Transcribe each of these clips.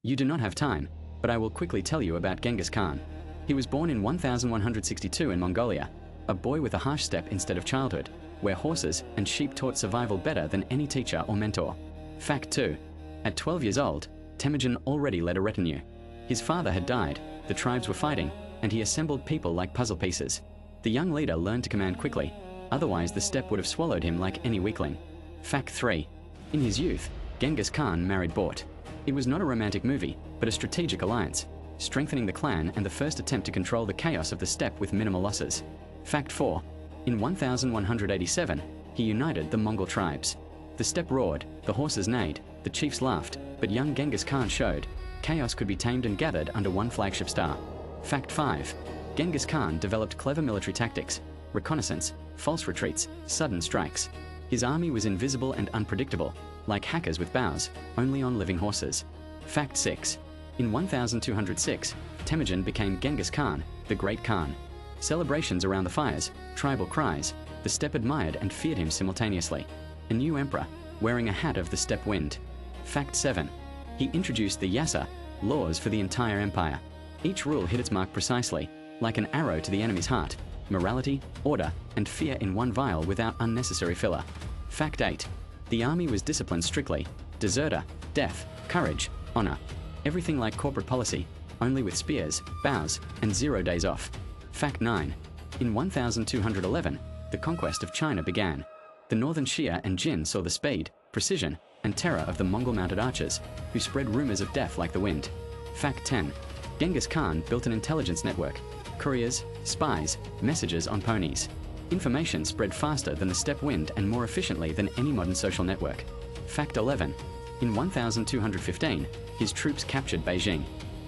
You do not have time, but I will quickly tell you about Genghis Khan. He was born in 1162 in Mongolia, a boy with a harsh steppe instead of childhood, where horses and sheep taught survival better than any teacher or mentor. Fact 2. At 12 years old, Temujin already led a retinue. His father had died, the tribes were fighting, and he assembled people like puzzle pieces. The young leader learned to command quickly, otherwise the steppe would have swallowed him like any weakling. Fact 3. In his youth, Genghis Khan married Bort. It was not a romantic movie, but a strategic alliance, strengthening the clan and the first attempt to control the chaos of the steppe with minimal losses. Fact 4. In 1187, he united the Mongol tribes. The steppe roared, the horses neighed, the chiefs laughed, but young Genghis Khan showed chaos could be tamed and gathered under one flagship star. Fact 5. Genghis Khan developed clever military tactics, reconnaissance, false retreats, sudden strikes. His army was invisible and unpredictable, like hackers with bows, only on living horses. Fact 6. In 1206, Temujin became Genghis Khan, the Great Khan. Celebrations around the fires, tribal cries, the steppe admired and feared him simultaneously. A new emperor, wearing a hat of the steppe wind. Fact 7. He introduced the Yassa, laws for the entire empire. Each rule hit its mark precisely, like an arrow to the enemy's heart. Morality, order, and fear in one vial without unnecessary filler. Fact 8. The army was disciplined strictly. Deserter, death, courage, honor. Everything like corporate policy, only with spears, bows, and 0 days off. Fact 9. In 1211, the conquest of China began. The northern Xia and Jin saw the speed, precision, and terror of the Mongol mounted archers, who spread rumors of death like the wind. Fact 10. Genghis Khan built an intelligence network. Couriers, spies, messages on ponies. Information spread faster than the steppe wind and more efficiently than any modern social network. Fact 11. In 1215, his troops captured Beijing.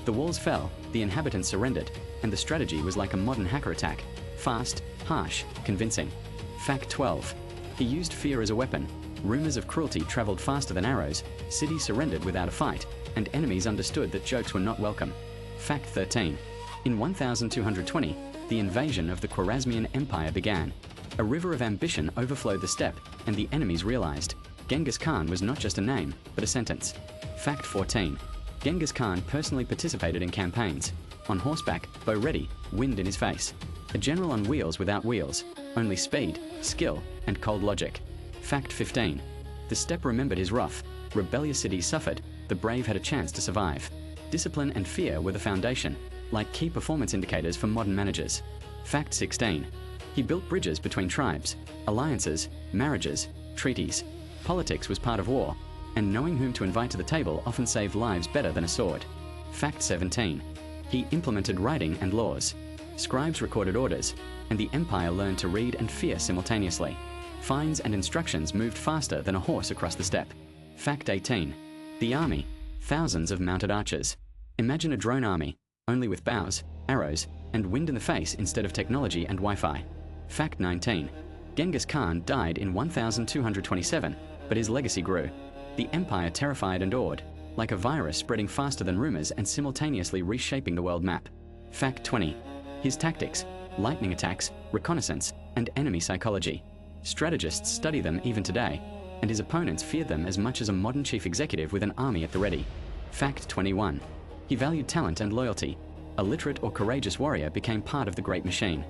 The walls fell, the inhabitants surrendered, and the strategy was like a modern hacker attack. Fast, harsh, convincing. Fact 12. He used fear as a weapon. Rumors of cruelty traveled faster than arrows, cities surrendered without a fight, and enemies understood that jokes were not welcome. Fact 13. In 1220, the invasion of the Khwarezmian Empire began. A river of ambition overflowed the steppe, and the enemies realized Genghis Khan was not just a name, but a sentence. Fact 14. Genghis Khan personally participated in campaigns. On horseback, bow ready, wind in his face. A general on wheels without wheels, only speed, skill, and cold logic. Fact 15. The steppe remembered his wrath. Rebellious cities suffered, the brave had a chance to survive. Discipline and fear were the foundation, like key performance indicators for modern managers. Fact 16. He built bridges between tribes, alliances, marriages, treaties. Politics was part of war, and knowing whom to invite to the table often saved lives better than a sword. Fact 17. He implemented writing and laws. Scribes recorded orders, and the empire learned to read and fear simultaneously. Fines and instructions moved faster than a horse across the steppe. Fact 18. The army. Thousands of mounted archers. Imagine a drone army, only with bows, arrows, and wind in the face instead of technology and Wi-Fi. Fact 19. Genghis Khan died in 1227, but his legacy grew. The empire terrified and awed, like a virus spreading faster than rumors and simultaneously reshaping the world map. Fact 20. His tactics, lightning attacks, reconnaissance, and enemy psychology. Strategists study them even today, and his opponents feared them as much as a modern chief executive with an army at the ready. Fact 21. He valued talent and loyalty. A literate or courageous warrior became part of the great machine.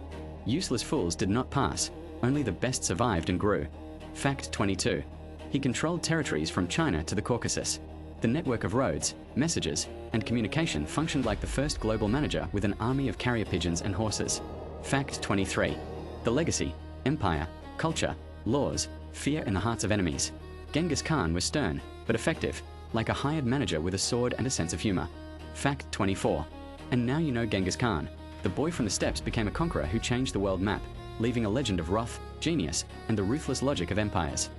Useless fools did not pass, only the best survived and grew. Fact 22. He controlled territories from China to the Caucasus. The network of roads, messages, and communication functioned like the first global manager with an army of carrier pigeons and horses. Fact 23. The legacy, empire, culture, laws, fear in the hearts of enemies. Genghis Khan was stern, but effective, like a hired manager with a sword and a sense of humor. Fact 24. And now you know Genghis Khan. The boy from the steppes became a conqueror who changed the world map, leaving a legend of wrath, genius, and the ruthless logic of empires.